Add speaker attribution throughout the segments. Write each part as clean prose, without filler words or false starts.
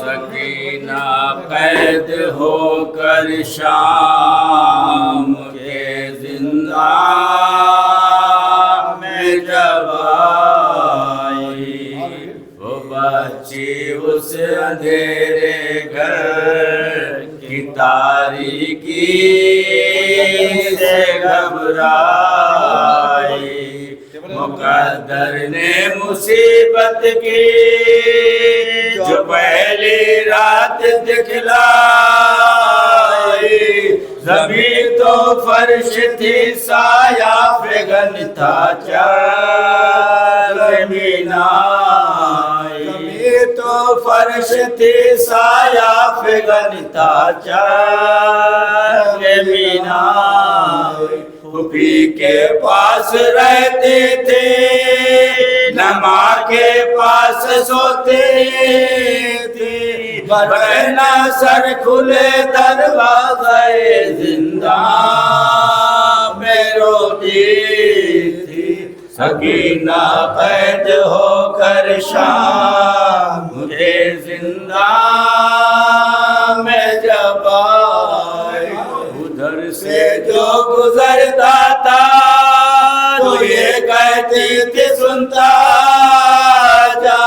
Speaker 1: سکینہ قید ہو کر شام کے زندان میں جب آئی، وہ بچی اس اندھیرے گھر کی تاریکی سے گھبرائی، مقدر نے مصیبت کی جو پہلی رات دکھلائی، زمین تو فرش تھی سایہ فغن تھا چرمینائی، زمین تو فرش تھی سایہ فغن تھا چرمینائی، پھوپھی کے پاس رہتے تھے نہ ماں کے پاس سوتے تھے، ورنہ سر کھلے دروازے زندان میں روتی تھی، سکینہ قید ہو کر شام کے زندان میں جب آئی، ادھر سے جو گزرتا تھا تو یہ کہتی تھی سنتا جا،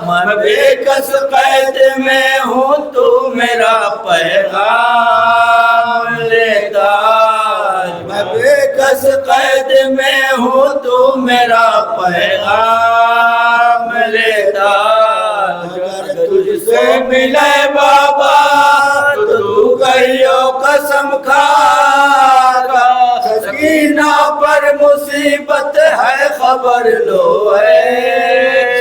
Speaker 1: میں بے کس قید میں ہوں تو میرا پیغام لیتا، میں بے کس قید میں ہوں تو میرا پیغام لیتا، اگر تجھ سے ملے بابا تو کہیو قسم کھا گا، سکینہ پر مصیبت ہے خبر لو اے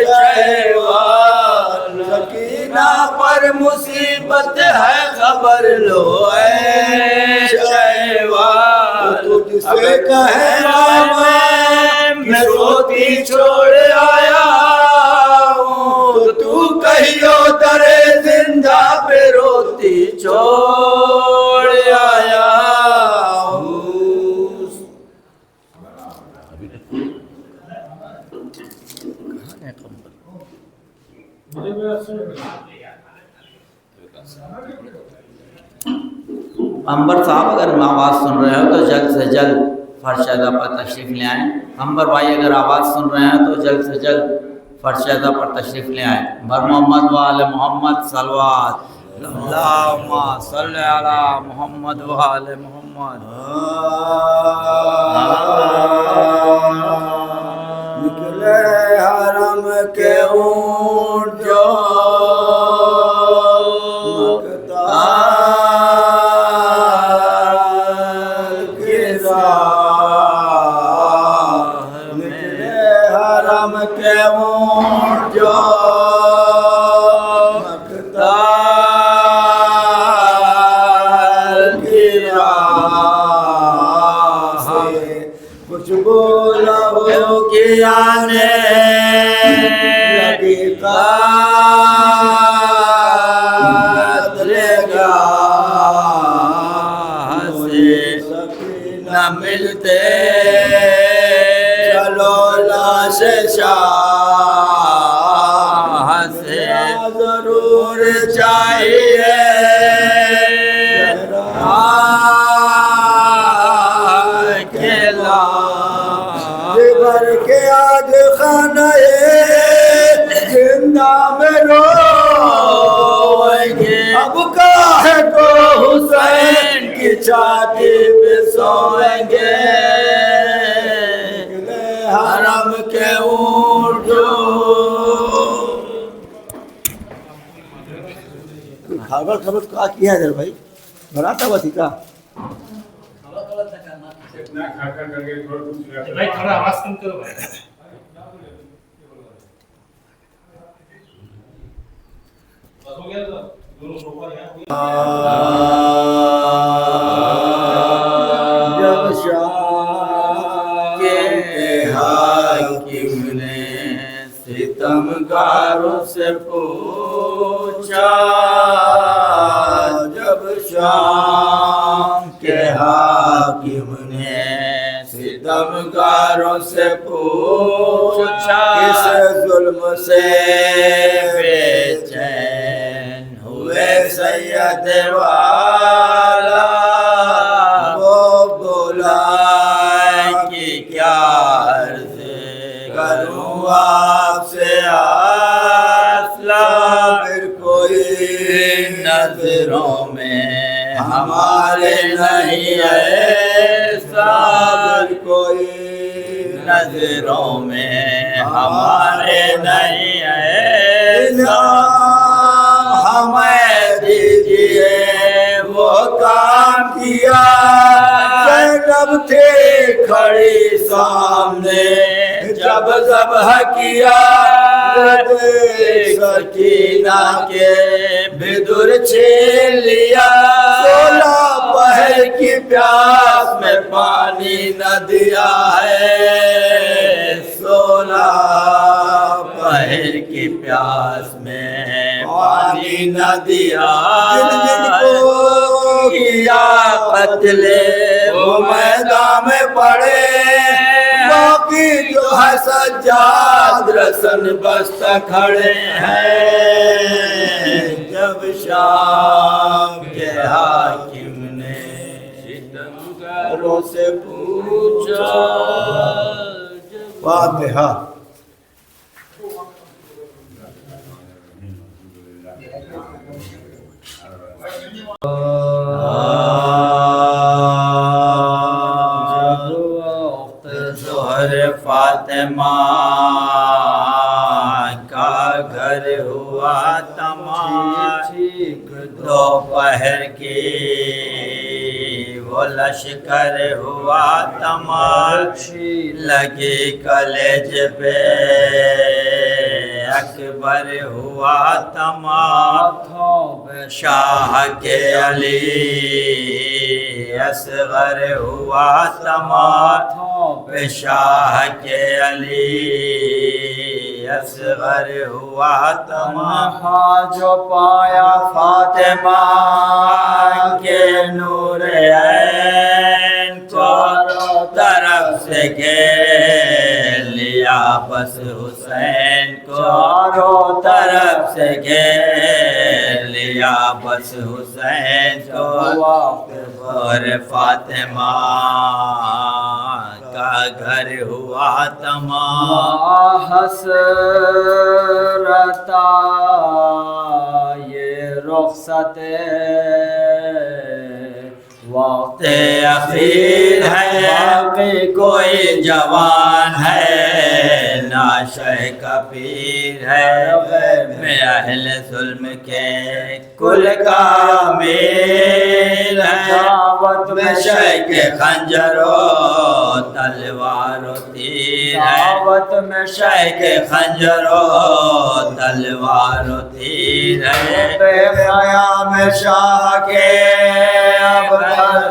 Speaker 1: شہوار، سکینہ پر مصیبت ہے خبر لو اے شہوار، تجھ سے کہنا میں سوتی چھوڑ آیا ہوں، تو کہیو در زندہ پہ روتی چھوڑ آیا ہوں۔
Speaker 2: انبر صاحب اگر آواز سن رہے ہو تو جلد سے جلد فرشیدہ پر تشریف لے آئیں۔ انبر بھائی اگر آواز سن رہے ہیں تو جلد سے جلد فرشیدہ پر تشریف لے آئیں۔ بر محمد و آل محمد صلوات، اللہم صلی علی محمد و آل محمد۔
Speaker 1: نکلے حرم کے اونٹ جو مقدار کی راہ، نکلے حرم کے اونٹ جو مقدار کی راہ سے، کچھ بولا ہو کہ آنے لگی قدر گاہ سے، نہ ملتے چلو لاش شاہ سے، ضرور چاہیے بھر کے آج خانہ زندہ میں روئیں گے، اب کاہے کو حسین کی چھاتی پہ سوئیں گے، حرم کے اونٹ جو خبر کا کیا ہے بھائی بھراتا ہوا تھی کا
Speaker 3: بھائی تھوڑا آواز کم کرو بھائی۔
Speaker 1: جب شاہ کے حاکم نے ستمگاروں سے پوچھا، جب شام کے حاکم نے ستمگاروں سے پوچھا
Speaker 2: کس
Speaker 1: ظلم سے
Speaker 2: بے چین
Speaker 1: ہوئے سید والا وہ بولا
Speaker 2: کہ کیا عرض
Speaker 1: کروں آپ سے صابر کوئی
Speaker 2: نظروں میں
Speaker 1: ہمارے نہیں ہے صابر کوئی
Speaker 2: نظروں میں ہمارے نہیں ہے
Speaker 1: ہمیں دیجیے وہ کام کیا زینب تھی کھڑی سامنے جب ذبح کیا سکینہ کے بدر چھین لیا 16 پہر کی پیاس میں پانی نہ دیا ہے 16
Speaker 2: پہر کی پیاس میں پانی نہ دیا
Speaker 1: جن جن کو
Speaker 2: کیا قتل
Speaker 1: وہ میدان میں پڑے باقی جو ہے سجاد رسن بستہ کھڑے ہیں جب شام کے حاکم نے ستمگاروں سے پوچھا فاتحہ
Speaker 2: ظہر فاطمہ کا گھر ہوا تمام دوپہر کی وہ لشکر ہوا تمام لگی کلیج پہ اکبر ہوا تمام شاہ کے علی اصغر ہوا تمام شاہ کے علی اصغر ہوا تمام
Speaker 1: جو پایا
Speaker 2: فاطمہ کے نور عین چاروں طرف سے گھیر لیا بس حسین کو چاروں طرف سے گھیر لیا بس حسین کو اور فاطمہ کا گھر ہوا تمام
Speaker 1: حسرتا یہ رخصت وقت
Speaker 2: اخیر ہے کوئی جوان ہے ناشہ کا پیر ہے میں اہل ظلم کے کل کا امیر ہے دعوت میں شیخ خنجر و تلوار و تیر ہے دعوت میں شیخ خنجر و تلوار و تیر ہے
Speaker 1: قیام شاہ کے اب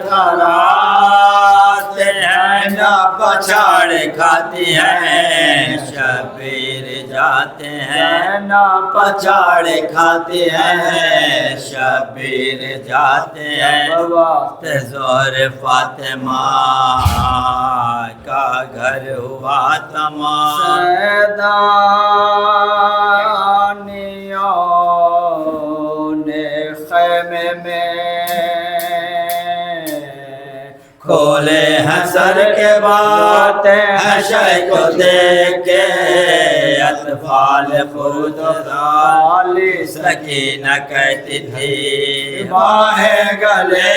Speaker 1: تھراتے ہیں
Speaker 2: نہ پچھاڑ کھاتی ہیں شبیر جاتے ہیں نہ پچھاڑ کھاتے ہیں شبیر جاتے ہیں وقت ظہر فاطمہ کا گھر ہوا تمام
Speaker 1: سیدانیوں نے خیمے میں
Speaker 2: کھولے حسر کے بعد حشر کو دیکھ کے اطفال خود
Speaker 1: عالی
Speaker 2: سکینہ کہتی تھی
Speaker 1: باہ گلے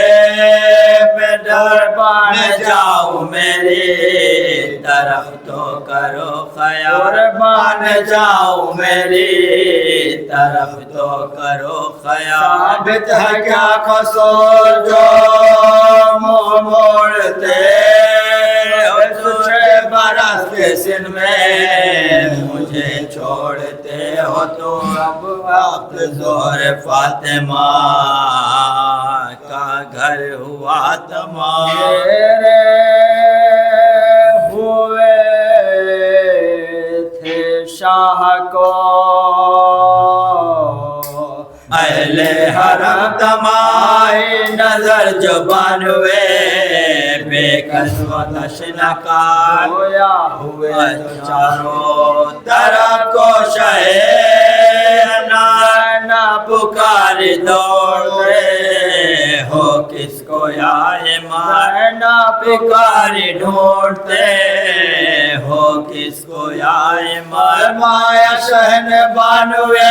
Speaker 2: میں دربان جاؤ میری طرف تو کرو خیال قربان جاؤ میری طرف تو کرو خیال
Speaker 1: ثابت ہے کیا قصور جو منہ موڑتے
Speaker 2: تجھے برس کے سن میں مجھے چھوڑتے ہو تو اب وقت ظہر فاطمہ کا گھر ہوا تمام
Speaker 1: میرے ہوئے تھے شاہ کو اہل حرم تمائے نظر جو بانوے بے کس و تشنکار
Speaker 2: گویا
Speaker 1: ہوئے تو چاروں طرف کو نانا پکار دوڑے ہو کس کو یا ایمان پکار ڈھونڈتے ہو کس کو یا ایمان فرمایا شہن بانوے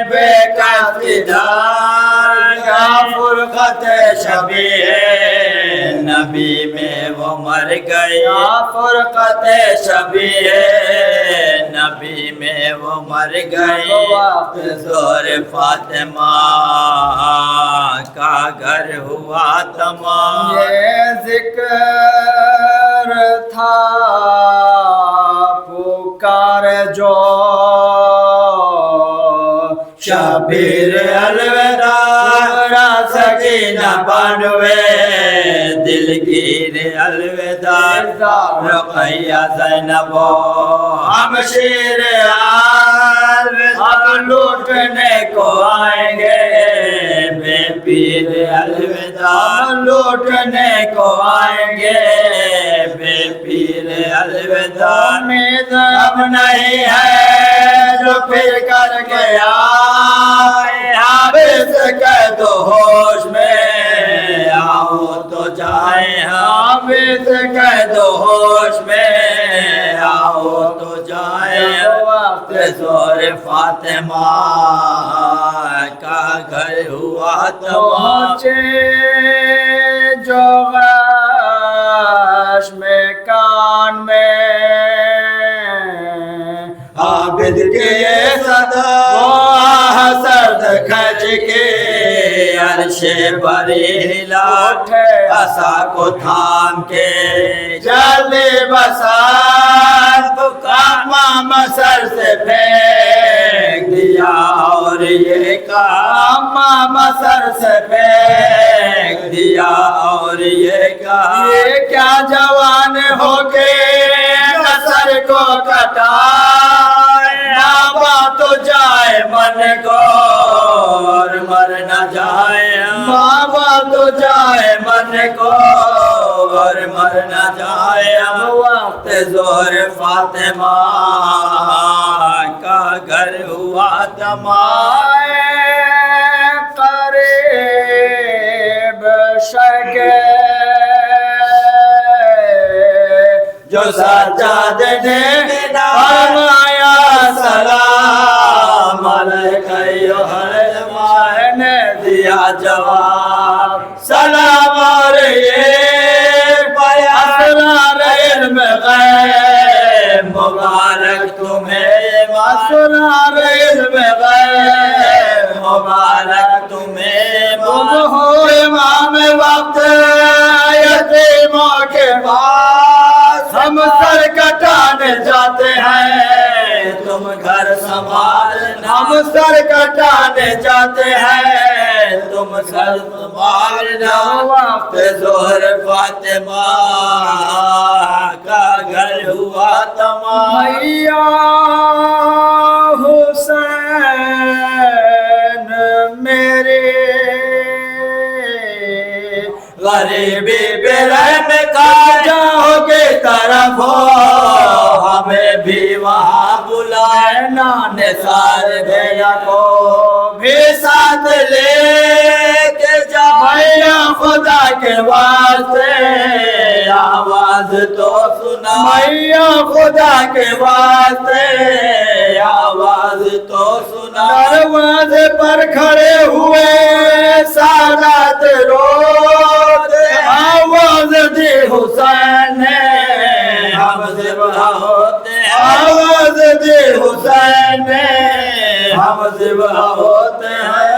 Speaker 1: بے کس دار یا فرقت شبیہ نبی میں وہ مر گئی یا فرقت شبیہ نبی میں وہ مر گئی زور فاطمہ کا گھر ہوا تمام
Speaker 2: یہ ذکر تھا پکار جو
Speaker 1: شبیر الوداع سکینہ بانوے دلگیر الوداع رقیہ زینب ہم شیر اب لوٹنے کو آئیں گے بے پیر الوداع لوٹنے کو آئیں گے بے پیر الوداع امید اب نہیں ہے جو پھر کر گیا حافظ کہہ دو ہوش میں آؤ تو جائیں حافظ کہہ دو ہوش میں آؤ تو جائیں وقت زور فاطمہ کا گھر ہوا تمام
Speaker 2: جو غش میں کان میں
Speaker 1: عابد کے یہ صدا وہ سرد کھج کے عرش بری ہلا عصا کو تھام کے جلدی بسات کام سر سے پھینک دیا اور یہ کام سر سے پھینک دیا اور یہ کیا جوان ہو کے سر کو کٹا بابا تو جائے من کو اور مر نہ جائے بابا تو جائے من کو اور مر نہ جائے وقت زور فاطمہ کا گھر ہوا تمام
Speaker 2: قریب شگے
Speaker 1: جو سجاد نے فرمایا سلام علیکہ ایھا الماء نے دیا جواب سلام اور یہ اسرار علم غیب مبارک تمہیں اسرار علم غیب مبارک تمہیں تم ہو امام وقت یتیموں کے پاس ہم سر کٹانے جاتے ہیں تم گھر سنبھالنا ہم سر کٹانے جاتے ہیں تم سر سنبھالنا وقت ظہر فاطمہ کا گھر ہوا تمام
Speaker 2: یا حسین میرے
Speaker 1: غریبی بے رحم کا جاؤ کی طرف ہو ہمیں بھی وہاں بلائے نان سار بھیا کو بھی ساتھ لے کے جا بھیا خدا کے واسطے آواز تو سنا بھیا خدا کے واسطے آواز تو سنا دروازے پر کھڑے ہوئے سادات روتے آواز دی حسین نے ہم ذبح ہوتے ہیں آواز دی حسین نے ہم ذبح ہوتے ہیں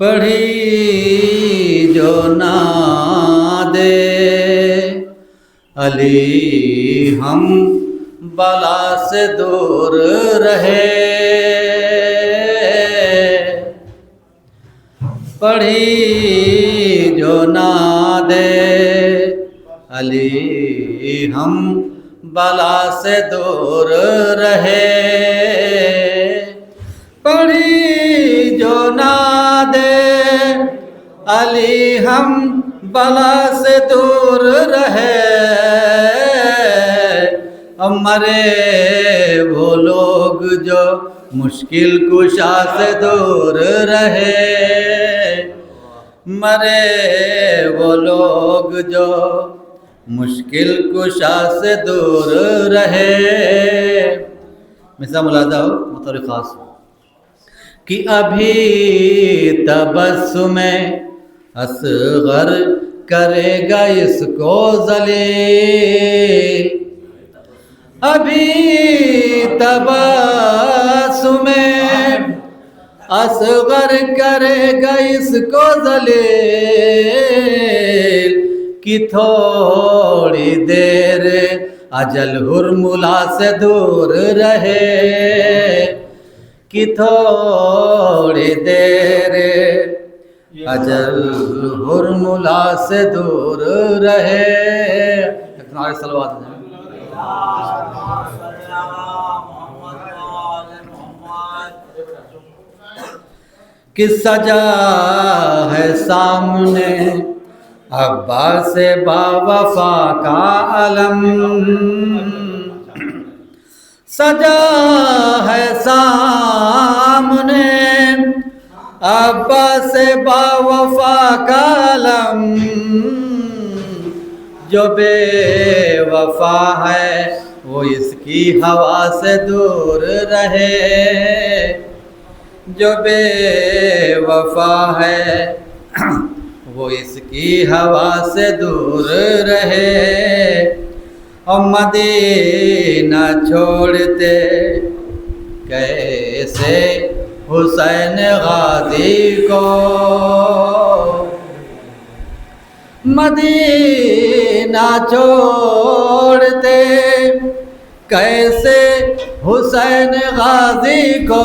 Speaker 2: پڑھی جو نہ دے علی ہم بلا سے دور رہے پڑھی جو نہ دے علی ہم بلا سے دور رہے پڑھی جو نہ دے علی ہم بلا سے دور رہے مرے وہ لوگ جو مشکل کشا سے دور رہے مرے وہ لوگ جو مشکل کشا سے دور رہے مثال ملاحظہ ہو بطور خاص کہ ابھی تبسم اصغر کرے گا اس کو ذلیل ابھی تبسم اصغر کرے گا اس کو ذلیل کہ تھوڑی دیر اجل ہرملا سے دور رہے کہ تھوڑی دیر اجل ہرملا سے دور رہے اتنا صلوات ہے کہ سجا ہے سامنے عباس با وفا کا علم سجا ہے سامنے عباس با وفا کا علم جو بے وفا ہے وہ اس کی ہوا سے دور رہے جو بے وفا ہے وہ اس کی ہوا سے دور رہے اور مدینہ چھوڑتے کیسے حسین غازی کو مدینہ چھوڑتے کیسے حسین غازی کو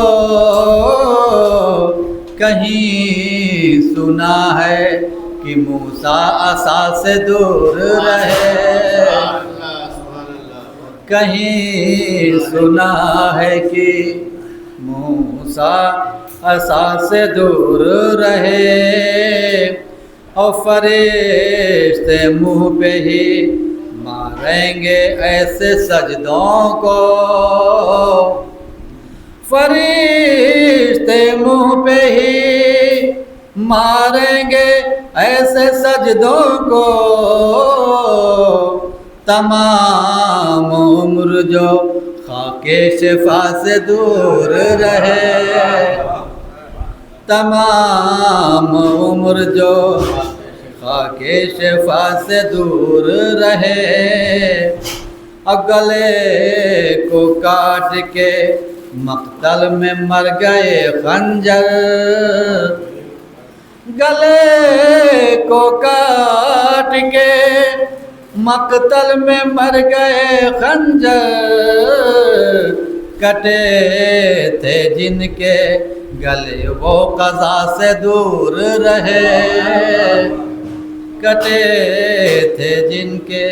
Speaker 2: کہیں سنا ہے کہ موسیٰ عصا سے دور رہے کہیں سنا ہے کہ موسیٰ عصا سے دور رہے اور فرشتے منہ پہ ہی ماریں گے ایسے سجدوں کو فرشتے منہ پہ ہی ماریں گے ایسے سجدوں کو تمام عمر جو خاک شفا سے دور رہے تمام عمر جو خاک شفا سے دور رہے گلے کو کاٹ کے مقتل میں مر گئے خنجر گلے کو کاٹ کے مقتل میں مر گئے خنجر کٹے تھے جن کے گلے وہ قضا سے دور رہے کٹے تھے جن کے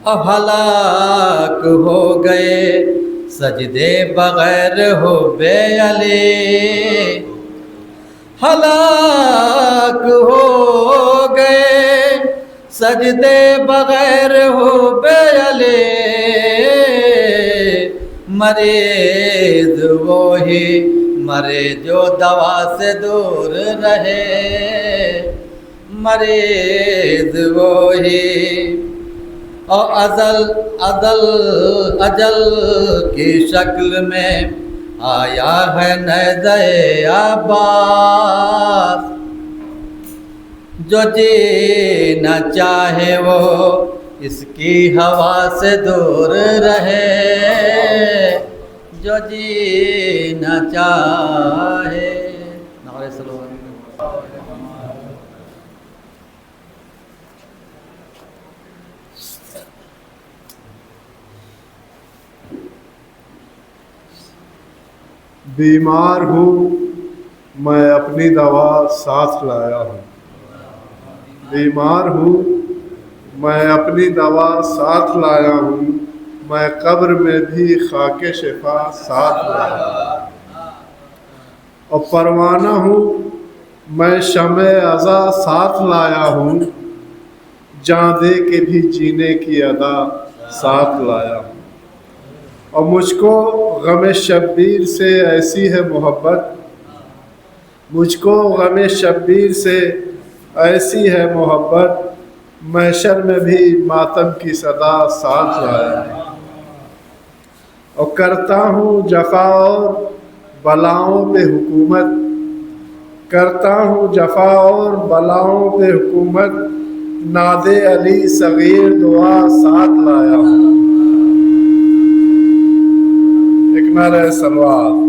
Speaker 2: اب ہلاک ہو گئے سجدے بغیر حب علی ہلاک ہو گئے سجدے بغیر حب علی مریض وہی مرے جو دوا سے دور رہے مریض وہی اور اجل کی شکل میں آیا ہے نیزۂ عباس جو جینا چاہے وہ اس کی ہوا سے دور رہے جو جینا چاہے نعرہ صلوات
Speaker 3: بیمار ہوں میں اپنی دوا ساتھ لایا ہوں بیمار ہوں میں اپنی دوا ساتھ لایا ہوں، میں قبر میں بھی خاک شفا ساتھ لایا ہوں، اور پروانہ ہوں میں شمع ازا ساتھ لایا ہوں، جان دے کے بھی جینے کی ادا ساتھ لایا ہوں، اور مجھ کو غم شبیر سے ایسی ہے محبت، مجھ کو غم شبیر سے ایسی ہے محبت، محشر میں بھی ماتم کی صدا ساتھ لایا ہوں، اور کرتا ہوں جفا اور بلاؤں پہ حکومت، کرتا ہوں جفا اور بلاؤں پہ حکومت، ناد علی صغیر دعا ساتھ لایا ہوں۔ ایک نعرہ صلوات۔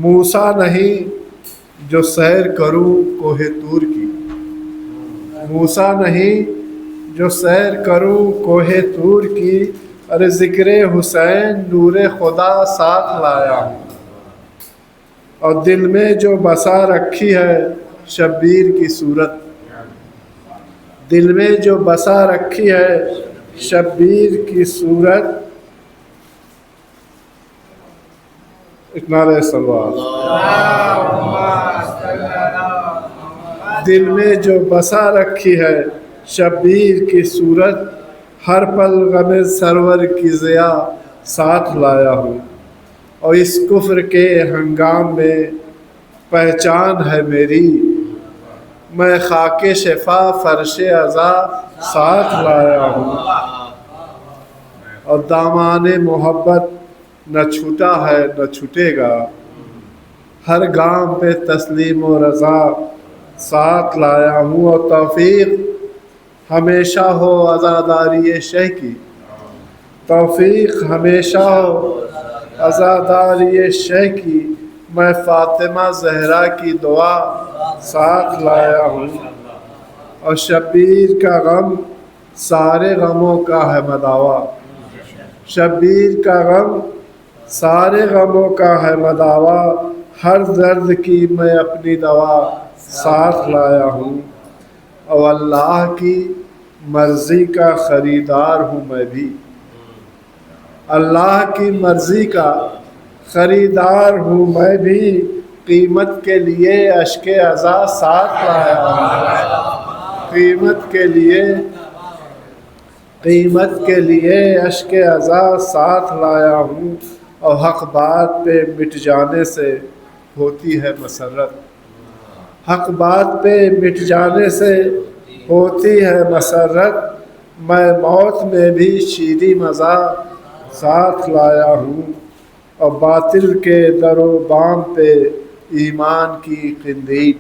Speaker 3: موسیٰ نہیں جو سیر کروں کوہ طور کی، موسیٰ نہیں جو سیر کروں کوہ طور کی، ارے ذکر حسین نور خدا ساتھ لایا ہوں، اور دل میں جو بسا رکھی ہے شبیر کی صورت، دل میں جو بسا رکھی ہے شبیر کی صورت، ایک نعرہ صلوات۔ دل میں جو بسا رکھی ہے شبیر کی صورت، ہر پل غم سرور کی ضیا ساتھ لایا ہوں، اور اس کفر کے ہنگام میں پہچان ہے میری، میں خاک شفا فرش عزا ساتھ لایا ہوں، اور دامان محبت نہ چھوٹا ہے نہ چھوٹے گا، ہر گام پہ تسلیم و رضا ساتھ لایا ہوں، اور توفیق ہمیشہ ہو عزاداری شہ کی، توفیق ہمیشہ ہو عزاداری شہ کی، میں فاطمہ زہرا کی دعا ساتھ لایا ہوں، اور شبیر کا غم سارے غموں کا ہے مداوا، شبیر کا غم سارے غموں کا ہے مداوا، ہر درد کی میں اپنی دوا ساتھ لایا ہوں، اور اللہ کی مرضی کا خریدار ہوں میں بھی، اللہ کی مرضی کا خریدار ہوں میں بھی، قیمت کے لیے اشک عزا ساتھ لایا ہوں، قیمت کے لیے اشک عزا ساتھ لایا ہوں، اور حق بات پہ مٹ جانے سے ہوتی ہے مسرت، حق بات پہ مٹ جانے سے ہوتی ہے مسرت، میں موت میں بھی شیریں مزہ ساتھ لایا ہوں، اور باطل کے در و بام پہ ایمان کی قندیل،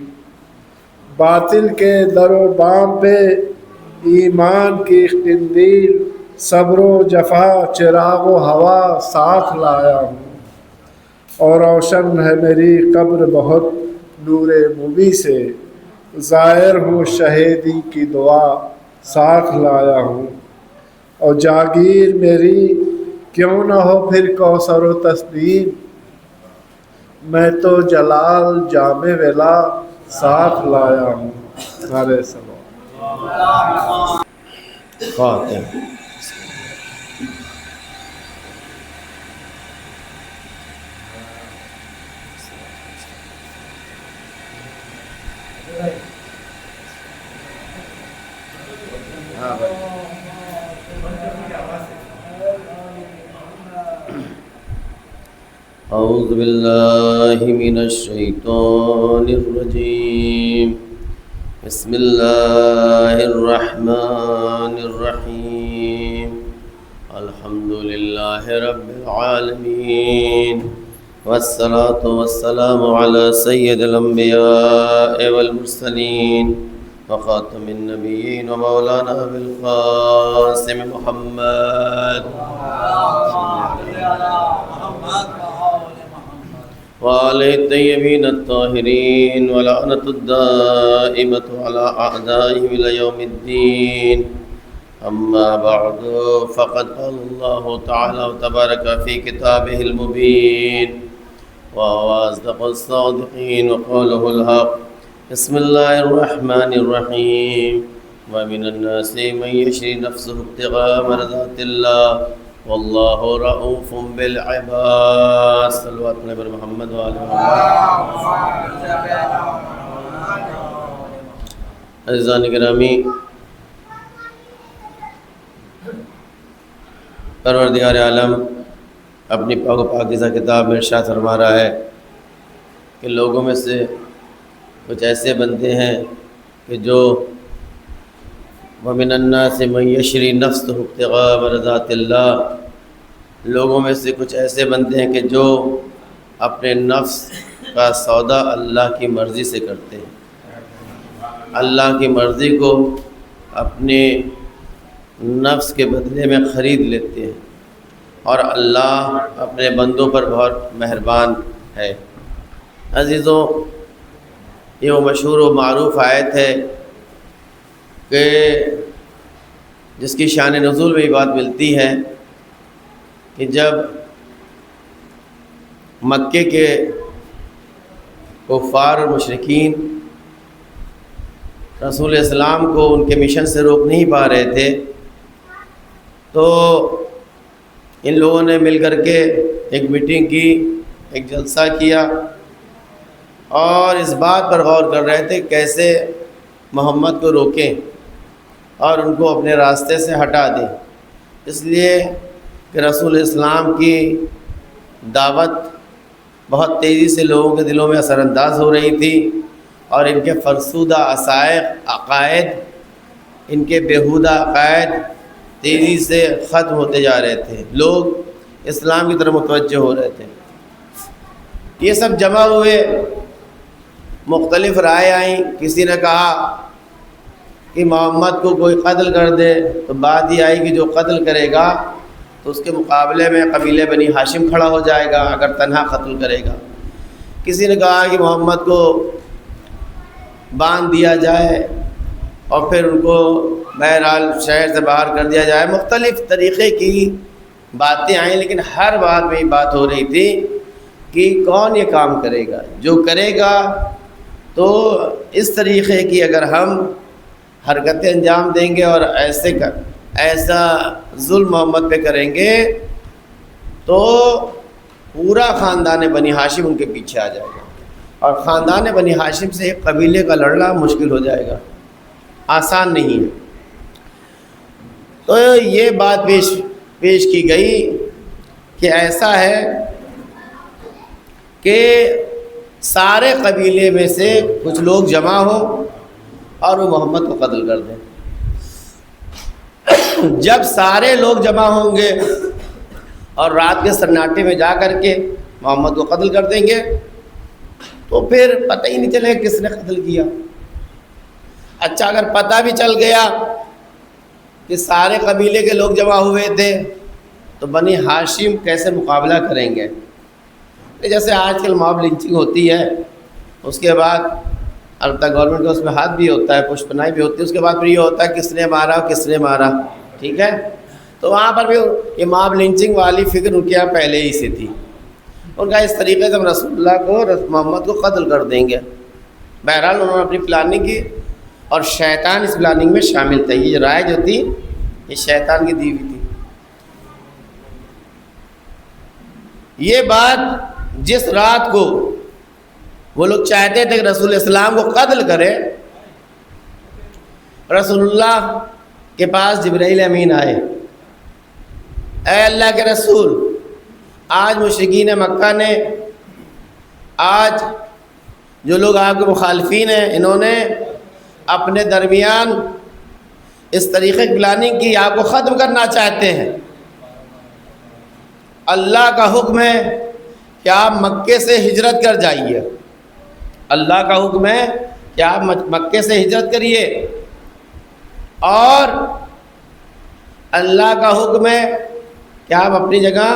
Speaker 3: باطل کے در و بام پہ ایمان کی قندیل، صبر و جفا چراغ و ہوا ساتھ لایا ہوں، اور روشن ہے میری قبر بہت نور مبیں سے، ظاہر ہوں شہیدی کی دعا ساتھ لایا ہوں، اور جاگیر میری کیوں نہ ہو پھر کوثر و تسنیم، میں تو جلال جام ولا ساتھ لایا ہوں۔ نعرہ صلوات۔ خاتم۔
Speaker 4: اعوذ باللہ من الشیطان الرجیم، بسم اللہ الرحمن الرحیم، الحمد للہ رب العالمین، والصلاة والسلام علی سید الانبیاء والمرسلین، وخاتم النبیین ومولانا بالقاسم محمد وآلہ الطیبین الطاہرین، ولعنۃ الدائمۃ علی اعدائہم الی یوم الدین، اما بعد، فقد قال اللہ تعالی تبارک فی کتابہ المبین، وهو أصدق الصادقين وقوله الحق. بسم الله الرحمن الرحيم. ومن الناس من يشري نفسه ابتغاء مرضات الله والله رؤوف بالعباد. صلوات نبی محمد وآل محمد. عزیزان گرامی، پروردگار عالم اپنی پاک و پاکیزہ کتاب میں ارشاد فرما رہا ہے کہ لوگوں میں سے کچھ ایسے بندے ہیں کہ جو وَمِنَ النَّاسِ مَن يَشْرِي نَفْسَهُ ابْتِغَاءَ مَرْضَاتِ اللَّهِ، لوگوں میں سے کچھ ایسے بندے ہیں کہ جو اپنے نفس کا سودا اللہ کی مرضی سے کرتے ہیں، اللہ کی مرضی کو اپنے نفس کے بدلے میں خرید لیتے ہیں، اور اللہ اپنے بندوں پر بہت مہربان ہے۔ عزیزوں، یہ وہ مشہور و معروف آیت ہے کہ جس کی شان نزول میں یہ بات ملتی ہے کہ جب مکے کے کفار اور مشرکین رسول اسلام کو ان کے مشن سے روک نہیں پا رہے تھے، تو ان لوگوں نے مل کر کے ایک میٹنگ کی، ایک جلسہ کیا، اور اس بات پر غور کر رہے تھے کیسے محمد کو روکیں اور ان کو اپنے راستے سے ہٹا دیں، اس لیے کہ رسول اسلام کی دعوت بہت تیزی سے لوگوں کے دلوں میں اثر انداز ہو رہی تھی، اور ان کے فرسودہ عقائد، ان کے بیہودہ عقائد تیزی سے ختم ہوتے جا رہے تھے، لوگ اسلام کی طرف متوجہ ہو رہے تھے۔ یہ سب جمع ہوئے، مختلف رائے آئیں، کسی نے کہا کہ محمد کو کوئی قتل کر دے، تو بات یہ آئی کہ جو قتل کرے گا تو اس کے مقابلے میں قبیلہ بنی ہاشم کھڑا ہو جائے گا اگر تنہا قتل کرے گا۔ کسی نے کہا کہ محمد کو باندھ دیا جائے اور پھر ان کو بہرحال شہر سے باہر کر دیا جائے۔ مختلف طریقے کی باتیں آئیں، لیکن ہر بات میں یہ بات ہو رہی تھی کہ کون یہ کام کرے گا، جو کرے گا تو اس طریقے کی اگر ہم حرکتیں انجام دیں گے اور ایسا ظلم محمد پہ کریں گے تو پورا خاندان بنی ہاشم ان کے پیچھے آ جائے گا، اور خاندان بنی ہاشم سے ایک قبیلے کا لڑنا مشکل ہو جائے گا، آسان نہیں ہے۔ تو یہ بات پیش کی گئی کہ ایسا ہے کہ سارے قبیلے میں سے کچھ لوگ جمع ہوں اور وہ محمد کو قتل کر دیں۔ جب سارے لوگ جمع ہوں گے اور رات کے سناٹے میں جا کر کے محمد کو قتل کر دیں گے تو پھر پتہ ہی نہیں چلے کس نے قتل کیا۔ اچھا، اگر پتہ بھی چل گیا کہ سارے قبیلے کے لوگ جمع ہوئے تھے تو بنی ہاشم کیسے مقابلہ کریں گے؟ جیسے آج کل موب لنچنگ ہوتی ہے، اس کے بعد البتہ گورنمنٹ کا اس میں ہاتھ بھی ہوتا ہے، پشت پناہی بھی ہوتی ہے، اس کے بعد پھر یہ ہوتا ہے کس نے مارا کس نے مارا، ٹھیک ہے؟ تو وہاں پر بھی یہ موب لنچنگ والی فکر ان کے یہاں پہلے ہی سے تھی، ان کا اس طریقے سے ہم رسول اللہ کو، محمد کو قتل کر دیں گے۔ بہرحال انہوں نے اپنی پلاننگ کی، اور شیطان اس پلاننگ میں شامل تھا۔ یہ رائے جو تھی یہ شیطان کی دی ہوئی تھی۔ یہ بات جس رات کو وہ لوگ چاہتے تھے کہ رسول اسلام کو قتل کرے، رسول اللہ کے پاس جبرائیل امین آئے، اے اللہ کے رسول، آج مشرکین مکہ نے، آج جو لوگ آپ کے مخالفین ہیں، انہوں نے اپنے درمیان اس طریقے کی پلاننگ کی، آپ کو ختم کرنا چاہتے ہیں۔ اللہ کا حکم ہے کہ آپ مکے سے ہجرت کر جائیے، اللہ کا حکم ہے کہ آپ مکے سے ہجرت کریے، اور اللہ کا حکم ہے کہ آپ اپنی جگہ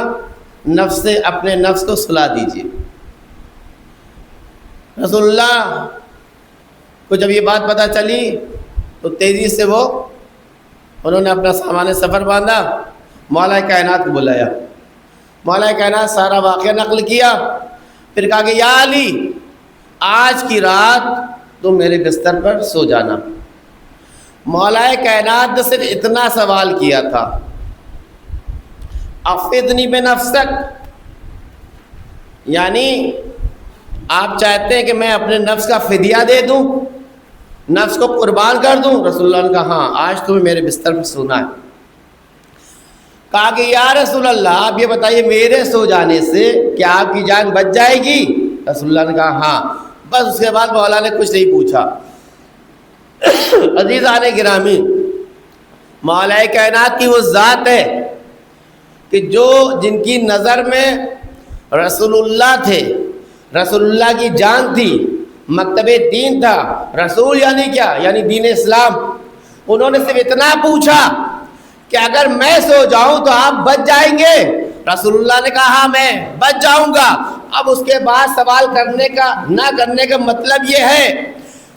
Speaker 4: اپنے نفس کو سلا دیجیے۔ رسول اللہ کو جب یہ بات پتہ چلی تو تیزی سے انہوں نے اپنا سامان سفر باندھا، مولا کائنات کو بلایا، مولا کائنات سارا واقعہ نقل کیا، پھر کہا کہ یا علی آج کی رات تم میرے بستر پر سو جانا۔ مولا کائنات نے صرف اتنا سوال کیا تھا، افدنی بنفسک، یعنی آپ چاہتے ہیں کہ میں اپنے نفس کا فدیہ دے دوں، نفس کو قربان کر دوں؟ رسول اللہ نے کہا ہاں آج تمہیں میرے بستر پر سونا ہے۔ کہا کہ یا رسول اللہ آپ یہ بتائیے میرے سو جانے سے کیا آپ کی جان بچ جائے گی؟ رسول اللہ نے کہا ہاں۔ بس اس کے بعد مولا نے کچھ نہیں پوچھا۔ عزیزان گرامی، مولا کائنات کی وہ ذات ہے کہ جن کی نظر میں رسول اللہ تھے، رسول اللہ کی جان تھی، مکتب دین تھا۔ رسول یعنی کیا؟ یعنی دین اسلام۔ انہوں نے صرف اتنا پوچھا کہ اگر میں سو جاؤں تو آپ بچ جائیں گے؟ رسول اللہ نے کہا ہاں میں بچ جاؤں گا۔ اب اس کے بعد سوال کرنے کا نہ کرنے کا مطلب یہ ہے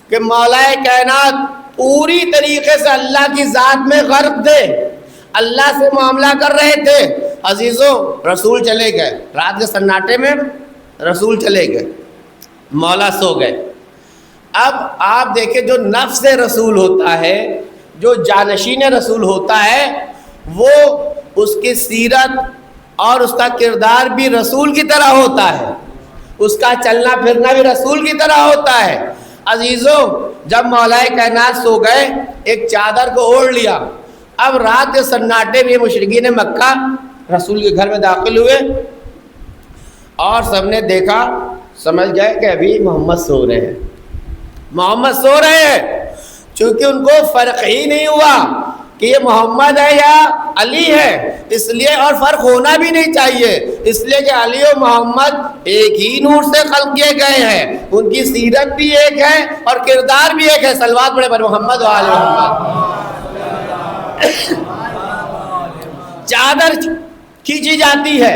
Speaker 4: کہ مولا کائنات پوری طریقے سے اللہ کی ذات میں غرق تھے، اللہ سے معاملہ کر رہے تھے۔ عزیزوں رسول چلے گئے، رات کے سناٹے میں رسول چلے گئے، مولا سو گئے۔ اب آپ دیکھیں جو نفس رسول ہوتا ہے، جو جانشین رسول ہوتا ہے، وہ اس کی سیرت اور اس کا کردار بھی رسول کی طرح ہوتا ہے، اس کا چلنا پھرنا بھی رسول کی طرح ہوتا ہے۔ عزیزوں جب مولا کائنات سو گئے، ایک چادر کو اوڑھ لیا۔ اب رات کے سناٹے میں مشرکین مکہ رسول کے گھر میں داخل ہوئے اور سب نے دیکھا، سمجھ گئے کہ ابھی محمد سو رہے ہیں، محمد سو رہے ہیں۔ چونکہ ان کو فرق ہی نہیں ہوا کہ یہ محمد ہے یا علی ہے، اس لیے، اور فرق ہونا بھی نہیں چاہیے، اس لیے کہ علی و محمد ایک ہی نور سے خلق کیے گئے ہیں، ان کی سیرت بھی ایک ہے اور کردار بھی ایک ہے۔ صلوات پڑھے پر محمد و آل محمد۔ چادر کھینچی جاتی ہے،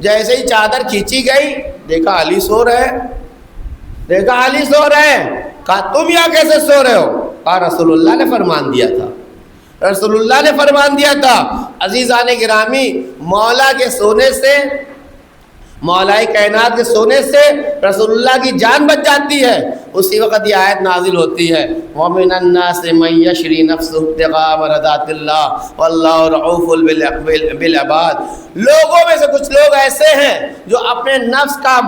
Speaker 4: جیسے ہی چادر کھینچی گئی دیکھا علی سو رہے ہیں، دیکھا علی سو رہے ہیں۔ کہا تم یہاں کیسے سو رہے ہو؟ کہا رسول اللہ نے فرمان دیا تھا، رسول اللہ نے فرمان دیا تھا۔ عزیزان گرامی، مولا کے سونے سے، مولا کائنات کے سونے سے رسول اللہ کی جان بچ جاتی ہے۔ اسی وقت یہ آیت نازل ہوتی ہے، وَمِنَ النَّاسِ مَن يَشْرِي نَفْسَهُ ابْتِغَاءَ مَرْضَاتِ اللَّهِ وَاللَّهُ رَءُوفٌ بِالْعِبَادِ۔ لوگوں میں سے کچھ لوگ ایسے ہیں جو اپنے نفس کا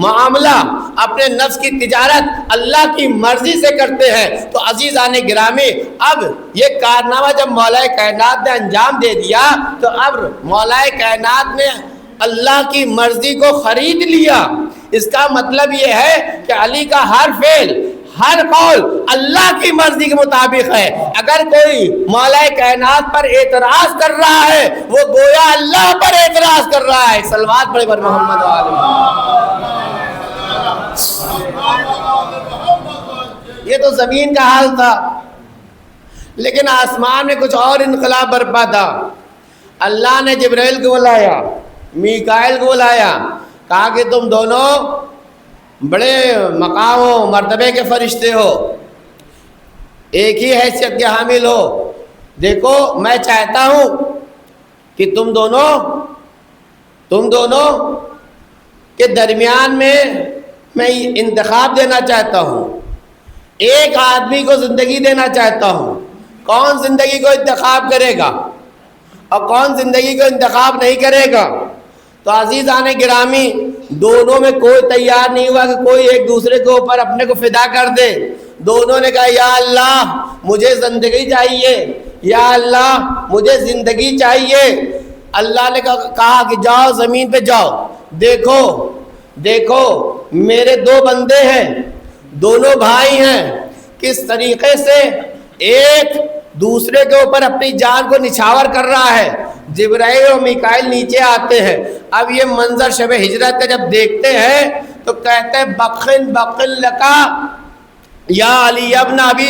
Speaker 4: معاملہ، اپنے نفس کی تجارت اللہ کی مرضی سے کرتے ہیں۔ تو عزیزان گرامی، اب یہ کارنامہ جب مولا کائنات نے انجام دے دیا تو اب مولا کائنات نے اللہ کی مرضی کو خرید لیا۔ اس کا مطلب یہ ہے کہ علی کا ہر فعل، ہر قول اللہ کی مرضی کے مطابق ہے۔ اگر کوئی مولا کائنات پر اعتراض کر رہا ہے، وہ گویا اللہ پر اعتراض کر رہا ہے۔ صلوات پڑھے پر محمد و آل محمد۔ یہ تو زمین کا حال تھا، لیکن آسمان میں کچھ اور انقلاب برپا تھا۔ اللہ نے جبرائیل کو بلایا، میکائیل کو بلایا، کہا کہ تم دونوں بڑے مقام و مرتبے کے فرشتے ہو، ایک ہی حیثیت کے حامل ہو۔ دیکھو میں چاہتا ہوں کہ تم دونوں کے درمیان میں انتخاب دینا چاہتا ہوں، ایک آدمی کو زندگی دینا چاہتا ہوں۔ کون زندگی کو انتخاب کرے گا اور کون زندگی کو انتخاب نہیں کرے گا؟ تو عزیزان گرامی، دونوں میں کوئی تیار نہیں ہوا کہ کوئی ایک دوسرے کے اوپر اپنے کو فدا کر دے۔ دونوں نے کہا یا اللہ مجھے زندگی چاہیے، یا اللہ مجھے زندگی چاہیے۔ اللہ نے کہا کہ جاؤ زمین پہ جاؤ، دیکھو میرے دو بندے ہیں، دونوں بھائی ہیں، کس طریقے سے ایک دوسرے کے اوپر اپنی جان کو نچھاور کر رہا ہے۔ جبرائیل اور میکائیل نیچے آتے ہیں۔ اب یہ منظر شب ہجرت کا جب دیکھتے ہیں تو کہتے ہیں بقن لکا یا علی ابن ابی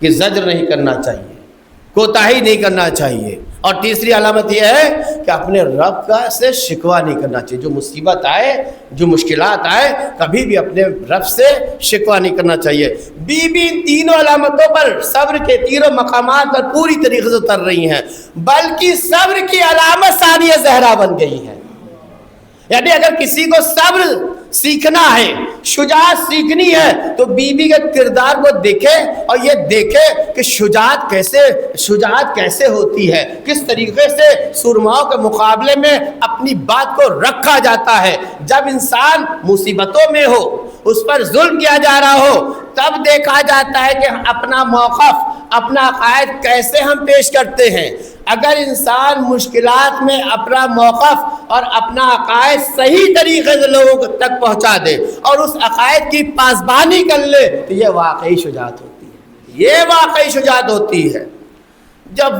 Speaker 4: کہ زجر نہیں کرنا چاہیے، کوتاہی نہیں کرنا چاہیے، اور تیسری علامت یہ ہے کہ اپنے رب کا سے شکوہ نہیں کرنا چاہیے۔ جو مصیبت آئے، جو مشکلات آئے، کبھی بھی اپنے رب سے شکوہ نہیں کرنا چاہیے۔ بی بی ان تینوں علامتوں پر صبر کے تینوں مقامات پر پوری طریقے سے اتر رہی ہیں، بلکہ صبر کی علامت ثانیہ زہرا بن گئی ہے۔ یعنی اگر کسی کو صبر سیکھنا ہے، شجاعت سیکھنی ہے، تو بی بی کے کردار کو دیکھے اور یہ دیکھے کہ شجاعت کیسے ہوتی ہے، کس طریقے سے سرماؤں کے مقابلے میں اپنی بات کو رکھا جاتا ہے۔ جب انسان مصیبتوں میں ہو، اس پر ظلم کیا جا رہا ہو، تب دیکھا جاتا ہے کہ اپنا موقف، اپنا عقائد کیسے ہم پیش کرتے ہیں۔ اگر انسان مشکلات میں اپنا موقف اور اپنا عقائد صحیح طریقے سے لوگوں تک پہنچا دے اور اس عقائد کی پاسبانی کر لے، تو یہ واقعی شجاعت ہوتی ہے، یہ واقعی شجاعت ہوتی ہے۔ جب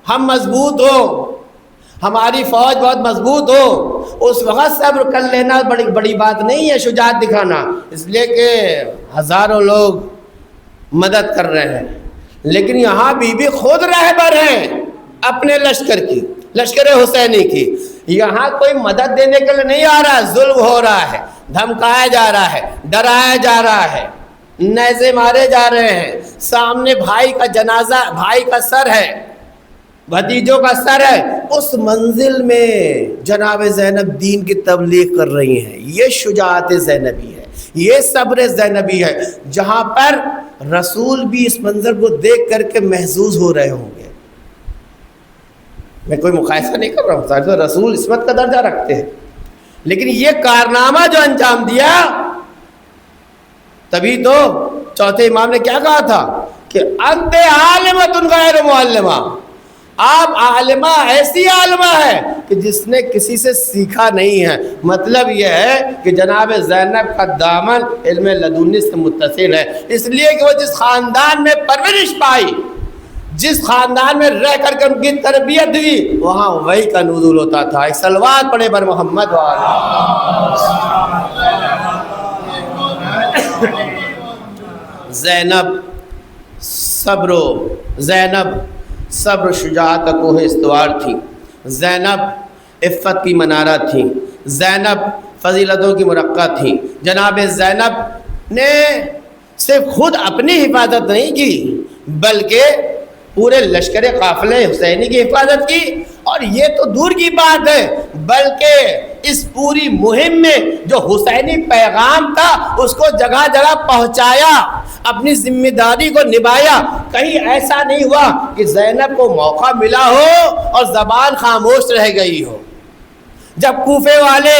Speaker 4: ہم مضبوط ہوں، ہماری فوج بہت مضبوط ہو، اس وقت صبر کر لینا بڑی بات نہیں ہے شجاعت دکھانا، اس لیے کہ ہزاروں لوگ مدد کر رہے ہیں۔ لیکن یہاں بی بی خود رہبر ہیں اپنے لشکر کی، لشکر حسینی کی۔ یہاں کوئی مدد دینے کے لیے نہیں آ رہا، ظلم ہو رہا ہے، دھمکایا جا رہا ہے، ڈرایا جا رہا ہے، نیزے مارے جا رہے ہیں، سامنے بھائی کا جنازہ، بھائی کا سر ہے، بھتیجوں کا سر ہے، اس منزل میں جناب زینب دین کی تبلیغ کر رہی ہیں۔ یہ شجاعت زینبی ہے، یہ صبر زینبی ہے، جہاں پر رسول بھی اس منظر کو دیکھ کر کے محظوظ ہو رہے ہوں گے۔ میں کوئی مقایسہ نہیں کر رہا ہوں، رسول عصمت کا درجہ رکھتے ہیں، لیکن یہ کارنامہ جو انجام دیا، تبھی تو چوتھے امام نے کیا کہا تھا کہ انت عالمۃ غیر معلمہ، آپ عالمہ، ایسی عالمہ ہے کہ جس نے کسی سے سیکھا نہیں ہے۔ مطلب یہ ہے کہ جناب زینب کا دامن علم لدنی سے متصل ہے، اس لیے کہ وہ جس خاندان میں پرورش پائی، جس خاندان میں رہ کر کے ان کی تربیت ہوئی، وہاں وحی کا نزول ہوتا تھا۔ ایک صلوات پڑھے بر محمد زینب صبر شجاعت کا کوہ استوار تھی، زینب عفت کی منارہ تھی، زینب فضیلتوں کی مرقع تھی۔ جناب زینب نے صرف خود اپنی حفاظت نہیں کی، بلکہ پورے لشکر قافلے حسینی کی حفاظت کی، اور یہ تو دور کی بات ہے، بلکہ اس پوری مہم میں جو حسینی پیغام تھا اس کو جگہ جگہ پہنچایا، اپنی ذمہ داری کو نبھایا۔ کہیں ایسا نہیں ہوا کہ زینب کو موقع ملا ہو اور زبان خاموش رہ گئی ہو۔ جب کوفے والے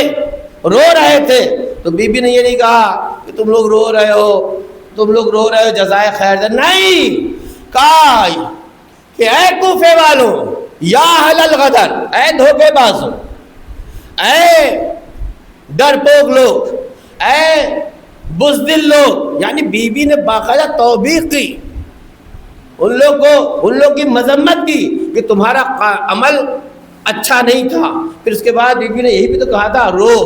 Speaker 4: رو رہے تھے تو بی بی نے یہ نہیں کہا کہ تم لوگ رو رہے ہو جزائے خیر دے، نہیں کہا کہ اے کوفے والوں، یا اہل الغدر، اے دھوکے بازوں، اے ڈرپوک لوگ، اے بزدل لوگ، یعنی بی بی نے باقاعدہ توبیخ کی، ان لوگ کی مذمت کی کہ تمہارا عمل اچھا نہیں تھا۔ پھر اس کے بعد بی بی نے یہی بھی تو کہا تھا رو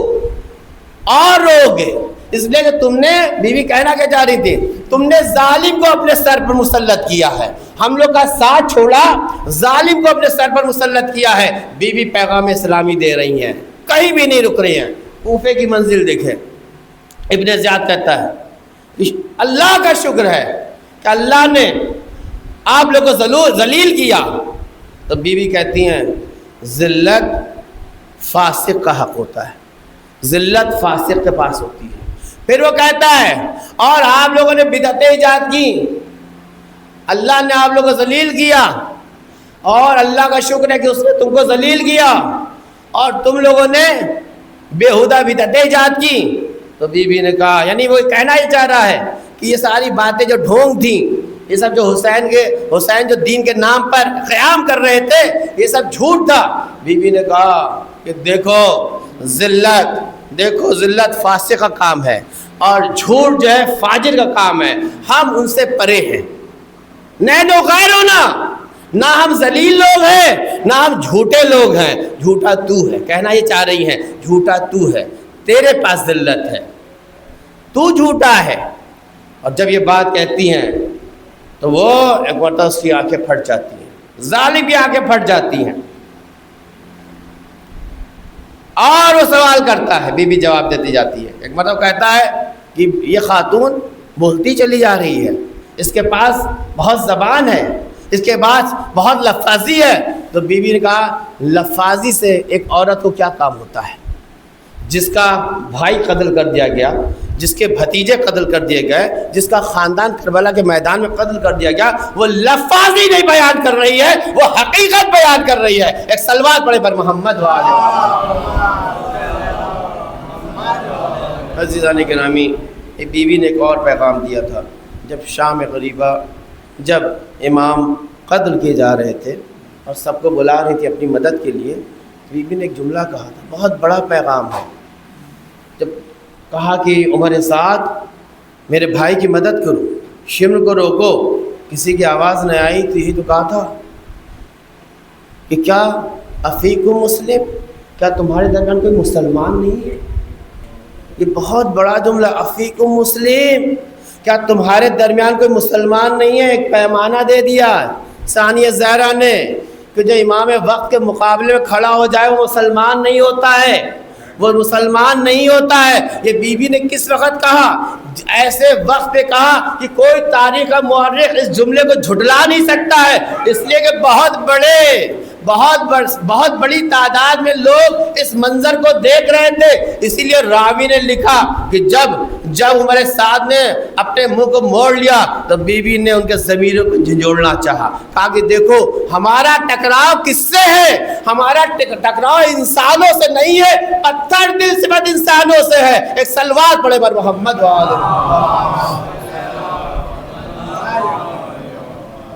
Speaker 4: اور رو گے، اس لیے کہ تم نے، بی بی کہنا کیا چاہ رہی تھی، تم نے ظالم کو اپنے سر پر مسلط کیا ہے، ہم لوگ کا ساتھ چھوڑا، ظالم کو اپنے سر پر مسلط کیا ہے۔ بی بی پیغام اسلامی دے رہی ہیں، کہیں بھی نہیں رک رہی ہیں۔ کوفے کی منزل دیکھیں، ابن زیاد کہتا ہے اللہ کا شکر ہے کہ اللہ نے آپ لوگ کو ذلیل کیا، تو بی بی کہتی ہیں ذلت فاسق کا حق ہوتا ہے، ذلت فاسق کے پاس ہوتی ہے۔ پھر وہ کہتا ہے اور آپ لوگوں نے بدعتیں ایجاد کی، اللہ نے آپ لوگوں کو ذلیل کیا، اور اللہ کا شکر ہے کہ اس نے تم کو ذلیل کیا، اور تم لوگوں نے بےہودہ بدعتیں ایجاد کی۔ تو بی بی نے کہا، یعنی وہ کہنا ہی چاہ رہا ہے کہ یہ ساری باتیں جو ڈھونگ تھیں، یہ سب جو حسین جو دین کے نام پر قیام کر رہے تھے، یہ سب جھوٹ تھا۔ بی بی نے کہا کہ دیکھو ذلت فاسق کا کام ہے، اور جھوٹ جو ہے فاجر کا کام ہے، ہم ان سے پرے ہیں، نینو غیر ہونا، نہ ہم ذلیل لوگ ہیں نہ ہم جھوٹے لوگ ہیں، جھوٹا تو ہے، کہنا یہ چاہ رہی ہیں جھوٹا تو ہے، تیرے پاس ذلت ہے، تو جھوٹا ہے۔ اور جب یہ بات کہتی ہیں تو وہ ایک مرتبہ اس کی آنکھیں پھٹ جاتی ہیں، ظالم کی آنکھیں پھٹ جاتی ہیں، اور وہ سوال کرتا ہے، بی بی جواب دیتی جاتی ہے۔ ایک مرتبہ کہتا ہے کہ یہ خاتون بولتی چلی جا رہی ہے، اس کے پاس بہت زبان ہے، اس کے پاس بہت لفاظی ہے۔ تو بی بی نے کہا لفاظی سے ایک عورت کو کیا کام ہوتا ہے؟ جس کا بھائی قتل کر دیا گیا، جس کے بھتیجے قتل کر دیے گئے، جس کا خاندان کربلا کے میدان میں قتل کر دیا گیا، وہ لفاظی نہیں بیان کر رہی ہے، وہ حقیقت بیان کر رہی ہے۔ ایک صلوات پڑھے پر محمد وآلہ۔ عزیزان گرامی، ایک بیوی نے ایک اور پیغام دیا تھا۔ جب شام غریبہ، جب امام قتل کیے جا رہے تھے اور سب کو بلا رہی تھی اپنی مدد کے لیے، بیوی نے ایک جملہ کہا تھا، بہت بڑا پیغام ہے۔ جب کہا کہ عمر سعد میرے بھائی کی مدد کرو، شمر کو روکو، کسی کی آواز نہ آئی تو یہی تو کہا تھا کہ کیا افیکم مسلم، کیا تمہارے درمیان کوئی مسلمان نہیں ہے؟ یہ بہت بڑا جملہ، افیکم مسلم، کیا تمہارے درمیان کوئی مسلمان نہیں ہے؟ ایک پیمانہ دے دیا ثانیہ زہرا نے کہ جو امام وقت کے مقابلے میں کھڑا ہو جائے وہ مسلمان نہیں ہوتا ہے، وہ مسلمان نہیں ہوتا ہے۔ یہ بی بی نے کس وقت کہا؟ ایسے وقت پہ کہا کہ کوئی تاریخ کا مورخ اس جملے کو جھٹلا نہیں سکتا ہے، اس لیے کہ بہت بڑی تعداد میں لوگ اس منظر کو دیکھ رہے تھے۔ اسی لیے راوی نے لکھا کہ جب عمر سعد نے اپنے منہ کو موڑ لیا تو بی بی نے ان کے ضمیروں کو جھنجھوڑنا چاہا، کہا کہ دیکھو ہمارا ٹکراؤ کس سے ہے؟ ہمارا ٹکراؤ انسانوں سے نہیں ہے، پتھر دل سے بد انسانوں سے ہے۔ ایک صلوات پڑھے بر محمد وآلہ۔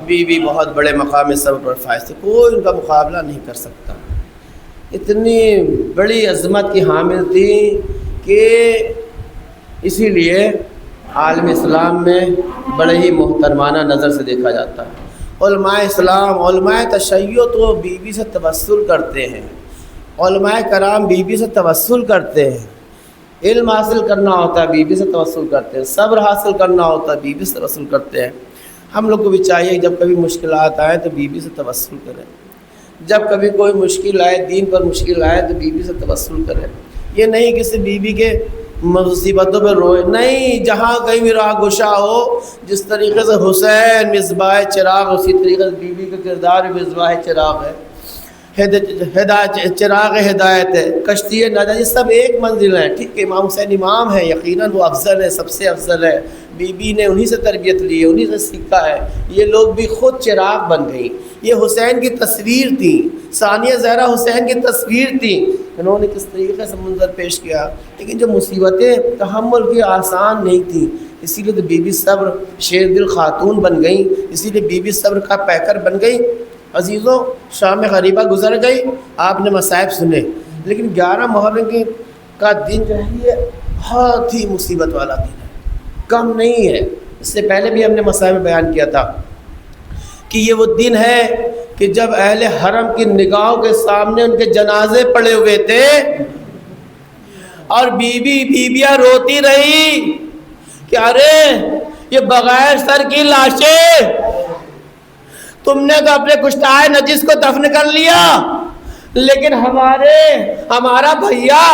Speaker 4: بی بی بہت بڑے مقام صبر پر فائز تھے، کوئی ان کا مقابلہ نہیں کر سکتا، اتنی بڑی عظمت کی حامل تھی کہ اسی لیے عالم اسلام میں بڑے ہی محترمانہ نظر سے دیکھا جاتا ہے۔ علماء اسلام، علماء تشیع تو بی بی سے توسل کرتے ہیں، علماء کرام بی بی سے توسل کرتے ہیں، علم حاصل کرنا ہوتا ہے بی بی سے توسل کرتے ہیں، صبر حاصل کرنا ہوتا ہے بی بی سے توسل کرتے ہیں۔ ہم لوگ کو بھی چاہیے جب کبھی مشکلات آئے تو بی بی سے توسل کریں، جب کبھی کوئی مشکل آئے، دین پر مشکل آئے تو بی بی سے توسل کریں۔ یہ نہیں کسی بی بی کے مصیبتوں پہ روئے، نہیں، جہاں کہیں بھی راہ گشا ہو، جس طریقے سے حسین مصباح چراغ، اسی طریقے سے بی بی کا کردار بھی مصباح چراغ ہے، چراغ ہدایت ہے، کشتی نجات، یہ سب ایک منزل ہے۔ ٹھیک ہے، امام حسین امام ہے، یقیناً وہ افضل ہے، سب سے افضل ہے، بی بی نے انہی سے تربیت لی ہے، انہی سے سیکھا ہے۔ یہ لوگ بھی خود چراغ بن گئی، یہ حسین کی تصویر تھی، ثانیہ زہرا حسین کی تصویر تھی، انہوں نے کس طریقے سے منظر پیش کیا۔ لیکن جو مصیبتیں تحمل کی آسان نہیں تھیں، اسی لیے تو بی بی صبر شیر دل خاتون بن گئیں، اسی لیے بی بی صبر کا پیکر بن گئی۔ عزیزوں، شام غریبہ گزر گئی، آپ نے مصائب سنے، لیکن 11 محرم کا دن جو ہے یہ بہت ہی مصیبت والا دن ہے، کم نہیں ہے۔ اس سے پہلے بھی ہم نے مصائب بیان کیا تھا کہ یہ وہ دن ہے کہ جب اہل حرم کی نگاہوں کے سامنے ان کے جنازے پڑے ہوئے تھے اور بیویاں روتی رہی کہ ارے یہ بغیر سر کی لاشیں، تم نے تو اپنے کشتائے نجس کو دفن کر لیا، لیکن ہمارا بھیا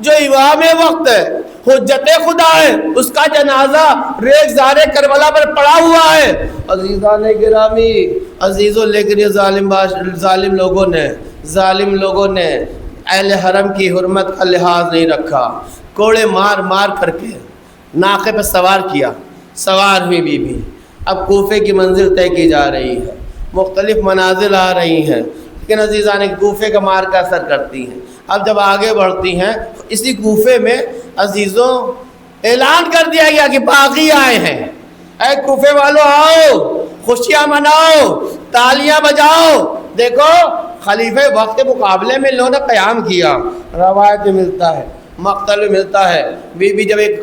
Speaker 4: جو امام وقت ہے، حجت خدا ہے، اس کا جنازہ ریگزار کربلا پر پڑا ہوا ہے۔ عزیزان گرامی، عزیزوں، لیکن یہ ظالم لوگوں نے اہل حرم کی حرمت کا لحاظ نہیں رکھا، کوڑے مار مار کر کے ناقے پہ سوار کیا، سوار ہوئی بی بی۔ اب کوفے کی منزل طے کی جا رہی ہے، مختلف منازل آ رہی ہیں، لیکن عزیزان کوفے کا مار کا اثر کرتی ہیں۔ اب جب آگے بڑھتی ہیں، اسی کوفے میں عزیزوں اعلان کر دیا گیا کہ باغی آئے ہیں، اے کوفے والوں آؤ، خوشیاں مناؤ، تالیاں بجاؤ۔ دیکھو خلیفہ وقت کے مقابلے میں انہوں نے قیام کیا، روایت میں ملتا ہے، مقتل میں ملتا ہے۔ بی بی جب ایک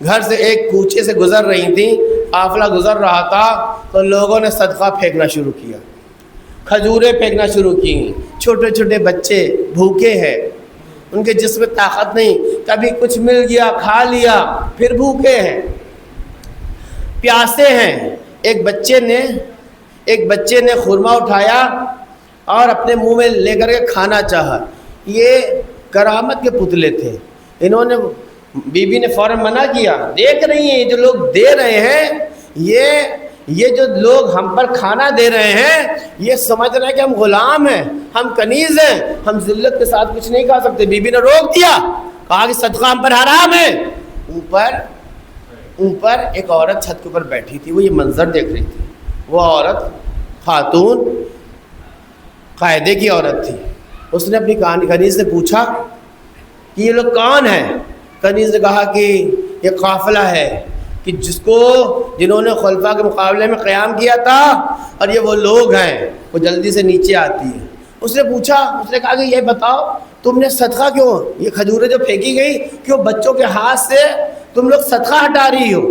Speaker 4: گھر سے ایک کوچے سے گزر رہی تھیں، قافلہ گزر رہا تھا، تو لوگوں نے صدقہ پھینکنا شروع کیا، کھجوریں پھینکنا شروع کی۔ چھوٹے چھوٹے بچے بھوکے ہیں، ان کے جسم میں طاقت نہیں، کبھی کچھ مل گیا کھا لیا، پھر بھوکے ہیں، پیاسے ہیں، ایک بچے نے خورمہ اٹھایا اور اپنے منہ میں لے کر کے کھانا چاہا. یہ کرامت کے پتلے تھے. انہوں نے بی بی نے فوراً منع کیا. دیکھ رہی ہیں جو لوگ دے رہے ہیں, یہ جو لوگ ہم پر کھانا دے رہے ہیں, یہ سمجھ رہے ہیں کہ ہم غلام ہیں, ہم کنیز ہیں, ہم ذلت کے ساتھ کچھ نہیں کھا سکتے. بی بی نے روک دیا, کہا کہ صدقہ ہم پر حرام ہے. اوپر ایک عورت چھت کے اوپر بیٹھی تھی, وہ یہ منظر دیکھ رہی تھی. وہ عورت خاتون قاعدے کی عورت تھی. اس نے اپنی کنیز سے پوچھا کہ یہ لوگ کون ہیں؟ کنیز نے کہا کہ یہ قافلہ ہے کہ جنہوں نے خلفاء کے مقابلے میں قیام کیا تھا, اور یہ وہ لوگ ہیں. وہ جلدی سے نیچے آتی ہے. اس نے پوچھا, اس نے کہا کہ یہ بتاؤ تم نے صدقہ کیوں, یہ کھجوریں جو پھینکی گئی کیوں بچوں کے ہاتھ سے تم لوگ صدقہ ہٹا رہی ہو,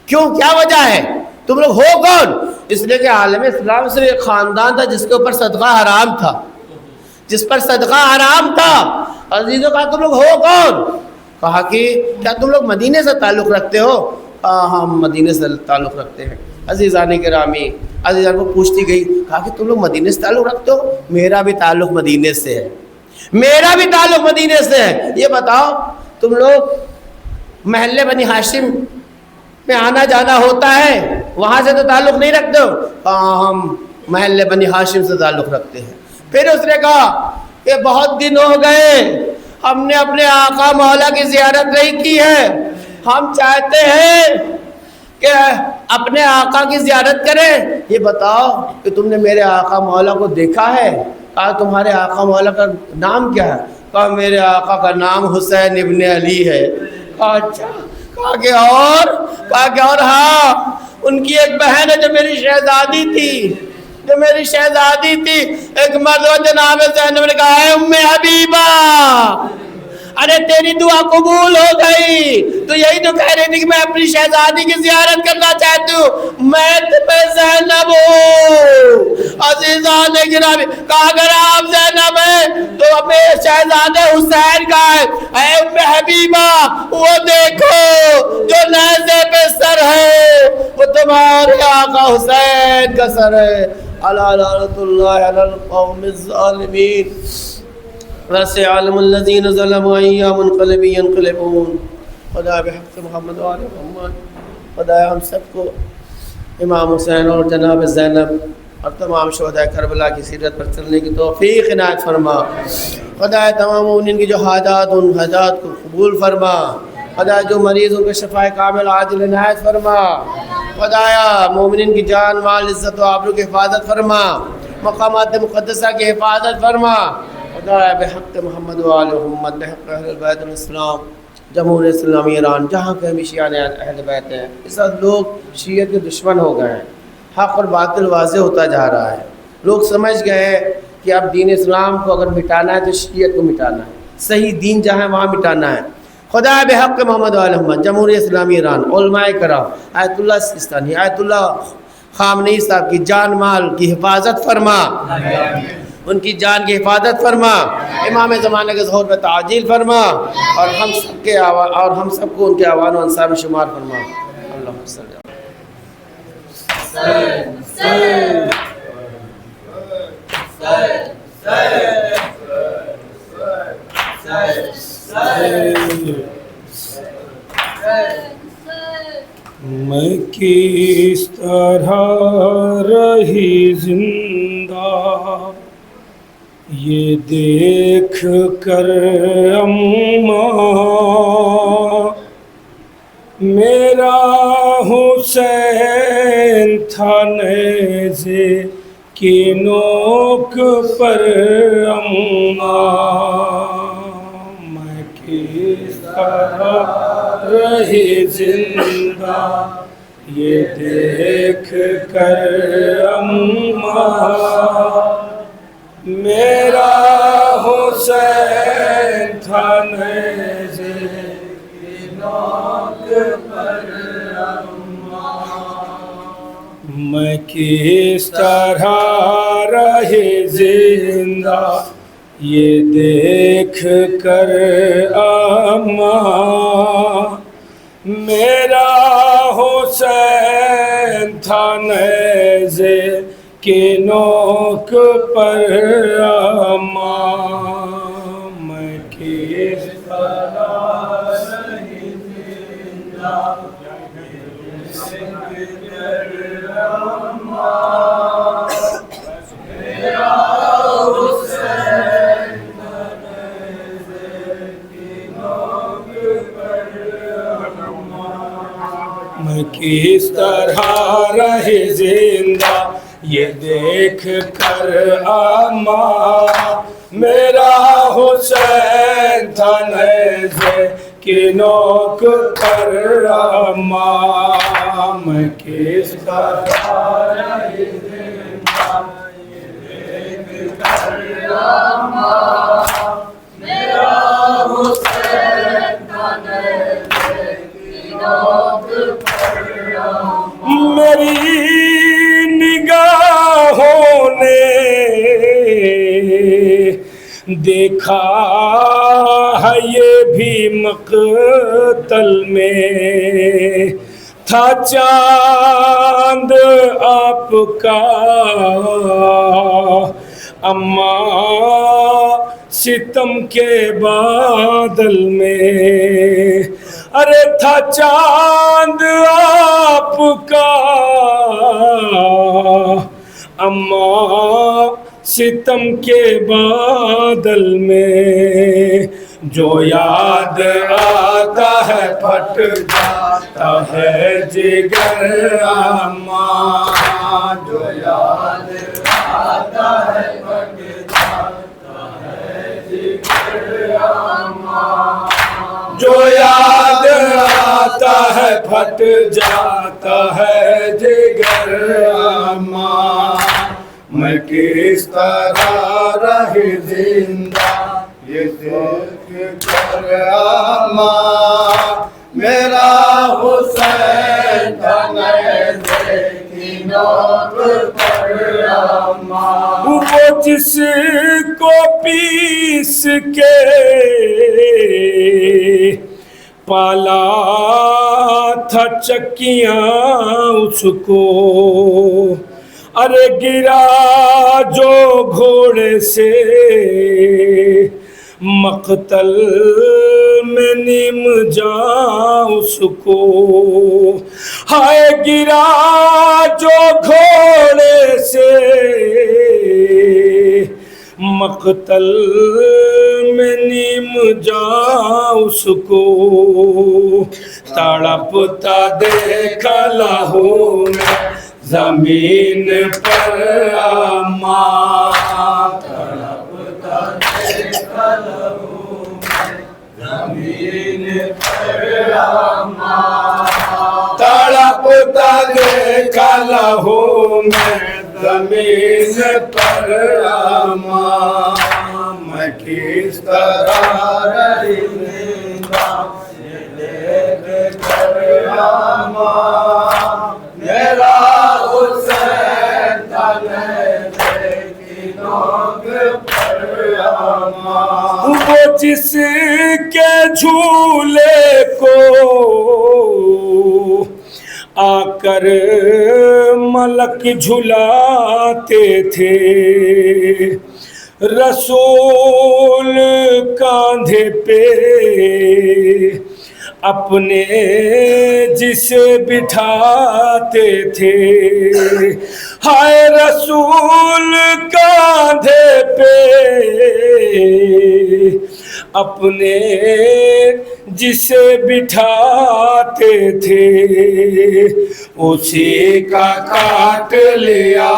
Speaker 4: کیوں, کیا وجہ ہے, تم لوگ ہو کون؟ اس لیے کہ عالم اسلام سے ایک خاندان تھا جس کے اوپر صدقہ حرام تھا, جس پر صدقہ حرام تھا. عزیزوں, کہا تم لوگ ہو کون؟ کہا کہ کیا تم لوگ مدینے سے تعلق رکھتے ہو؟ ہم مدینے سے تعلق رکھتے ہیں. عزیزان گرامی, عزیزان کو پوچھتی گئی, کہا کہ تم لوگ مدینے سے تعلق رکھتے ہو؟ میرا بھی تعلق مدینے سے ہے, میرا بھی تعلق مدینے سے ہے. یہ بتاؤ تم لوگ محلے بنی ہاشم میں آنا جانا ہوتا ہے, وہاں سے تو تعلق نہیں رکھتے ہو؟ ہم محلے بنی ہاشم سے تعلق رکھتے ہیں. پھر اس نے کہا کہ بہت دن ہو گئے ہم نے اپنے آقا مولا کی زیارت نہیں کی ہے, ہم چاہتے ہیں کہ اپنے آقا کی زیارت کریں. یہ بتاؤ کہ تم نے میرے آقا مولا کو دیکھا ہے؟ کہا تمہارے آقا مولا کا نام کیا ہے؟ کہا میرے آقا کا نام حسین ابن علی ہے. کہا اچھا, کہا کہ اور ہاں ان کی ایک بہن ہے جو میری شہزادی تھی, ایک مرتبہ جناب زینب نے کہا, اے ام حبیبہ, ارے تیری دعا قبول ہو گئی, تو یہی تو کہہ رہی تھی کہ میں اپنی شہزادی کی زیارت کرنا چاہتی ہوں, میں تمہیں زینب ہوں. عزیزان گرامی, کہا اگر آپ زینب ہیں تو اپنے شہزادے حسین کا ہے. اے ام حبیبہ, وہ دیکھو جو نیزے پہ سر ہے وہ تمہارے آقا حسین کا سر ہے. الا لعنۃ اللہ علی القوم الظالمین. وَسَيَعْلَمُ عالم الذین ظلموا أَيَّ منقلب ينقلبون. خدا بحق محمد و آل محمد, خدا ہم سب کو امام حسین اور جناب زینب اور تمام شہداء کربلا کی سیرت پر چلنے کی توفیق عنایت فرما. خدا تمام مومنین کی جو حاجات ان حاجات کو قبول فرما. خدا جو مریض ان کے شفاء کامل عاجل عنایت فرما. خدایا مومنین کی جان مال عزت و آبرو کی حفاظت فرما, مقامات مقدسہ کی حفاظت فرما. خدایا بحق محمد و آل محمد, بحق اہل بیت الاسلام, جمہوریہ اسلامی ایران, جہاں کے بھی شیعہ اہل بیت ہیں, اس وقت لوگ شیعت کے دشمن ہو گئے ہیں. حق اور باطل واضح ہوتا جا رہا ہے. لوگ سمجھ گئے کہ اب دین اسلام کو اگر مٹانا ہے تو شیعت کو مٹانا ہے, صحیح دین جہاں ہے وہاں مٹانا ہے. خدا بحق محمد و آل محمد, جمہوریہ اسلامی ایران, علماء کرام, آیت اللہ سیستانی, آیت اللہ خامنئی صاحب کی جان مال کی حفاظت فرما, ان کی جان کی حفاظت فرما. امام زمانہ کے ظہور میں تعجیل فرما, اور ہم سب کو ان کے اعوان و انصار میں شمار فرما. اللہم صلی اللہ
Speaker 5: میں کس طرح رہی زندہ یہ دیکھ کر اماں, میرا حسین تھا نیزے کی نوک پر اماں. میں کس طرح رہی زندہ یہ دیکھ کر اماں, میرا حسین تھا نیزے کی نوک پر اماں. میں کس طرح رہے زندہ یہ دیکھ کر اماں, میرا حسین حسین تھا نیزے کی نوک پر اما میں کس طرح رہی زندہ میں کس طرح رہے زندہ یہ دیکھ کر اما میرا حسین تھا نیزے کی نوک پر اما میں کس طرح رہے زندہ یہ دیکھ کر اما میرا حسین تھا نیزے کی نوک پر اما میری نگاہوں نے دیکھا ہے یہ بھی مقتل میں تھا چاند آپ کا اما ستم کے بادل میں ارے تھا چاند آپ کا اما ستم کے بادل میں جو یاد آتا ہے پھٹ جاتا ہے جگر اما جو یاد آتا ہے پھٹ جاتا ہے جگر اما جو یاد آتا ہے پھٹ جاتا ہے جگر اما میں کس طرح رہی زندہ یہ دیکھ کر اما میرا حسین تھا نیزے کی نوک پر اما وہ جس کو پیس کے پالا تھا چکیاں اس کو ارے گرا جو گھوڑے سے مقتل میں نیم جاں اس کو ہائے گرا جو گھوڑے سے مقتل میں نیم جاں اس کو تڑپتا دیکھا لہو میں زمین پر اما تڑپتا دیکھا لہو میں زمین پر اما تڑپتا دیکھا لہو میں زمین پر اما میں کس طرح رہی زندہ یہ دیکھ کر اما میرا حسین تھا نیزے کی نوک پر اما وہ جس کے جھولے کو آ کر ملک جھلاتے تھے رسول کاندھے پہ اپنے جسے بٹھاتے تھے ہائے رسول کاندھے پہ اپنے جسے بٹھاتے تھے اسی کا کاٹ لیا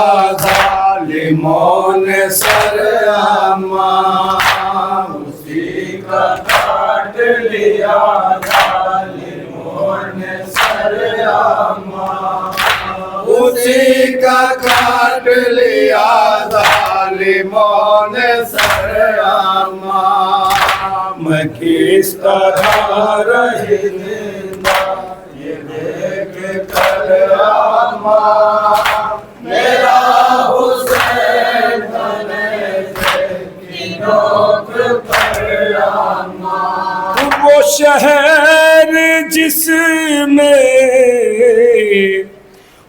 Speaker 5: ظالموں نے سر اما اسی کا کاٹ لیا ظالموں نے سر اما اسی کا کاٹ لیا ظالموں نے سر اما میں کس طرح رہی زندہ یہ دیکھ کر اما میرا حسین تھا نیزے کی نوک پر اما وہ شہر جس میں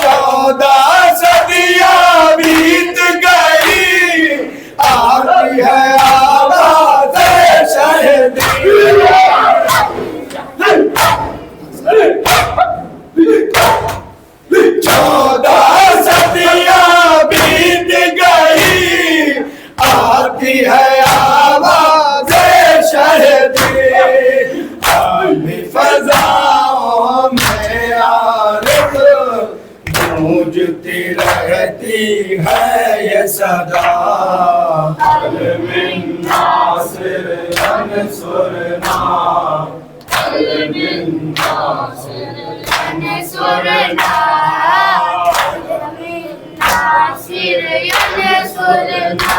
Speaker 5: چودہ صدیاں بیت گئی آتی ہے آواز شہیدی چودہ صدیاں بیت گئی آتی ہے آواز شہیدی عالمی فضاؤں میں عارف گونجتی رہتی ہے یہ صدا عالم ناصر انصرنا عالم ناصر
Speaker 6: انصرنا عالم ناصر انصرنا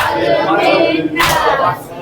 Speaker 6: عالم ناصر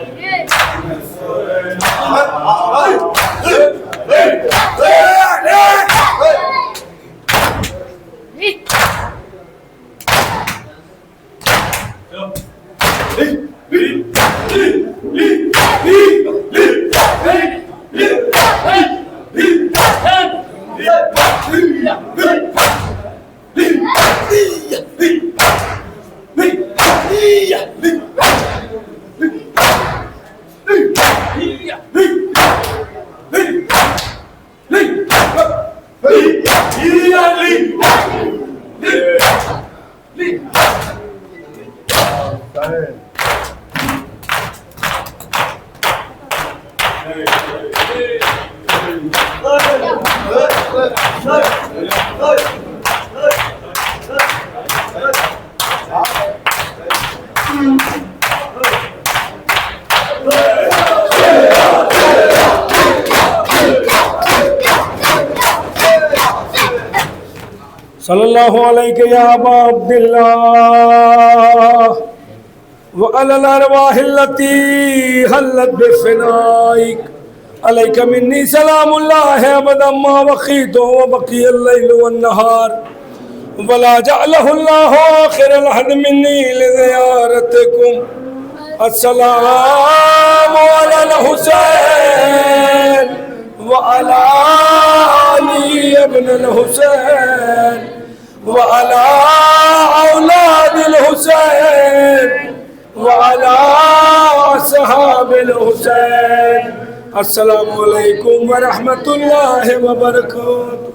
Speaker 5: صلی اللہ علیہ یا ابا عبداللہ وعلى الارواح التي حلت بفنائك عليك مني سلام الله ابدا ما بقيت وبقي الليل والنهار ولا جعله الله آخر العهد مني لزيارتكم السلام على الحسين وعلى علي ابن الحسين وعلى أولاد الحسين وعلى أصحاب الحسين السلام علیکم ورحمۃ اللہ وبرکاتہ.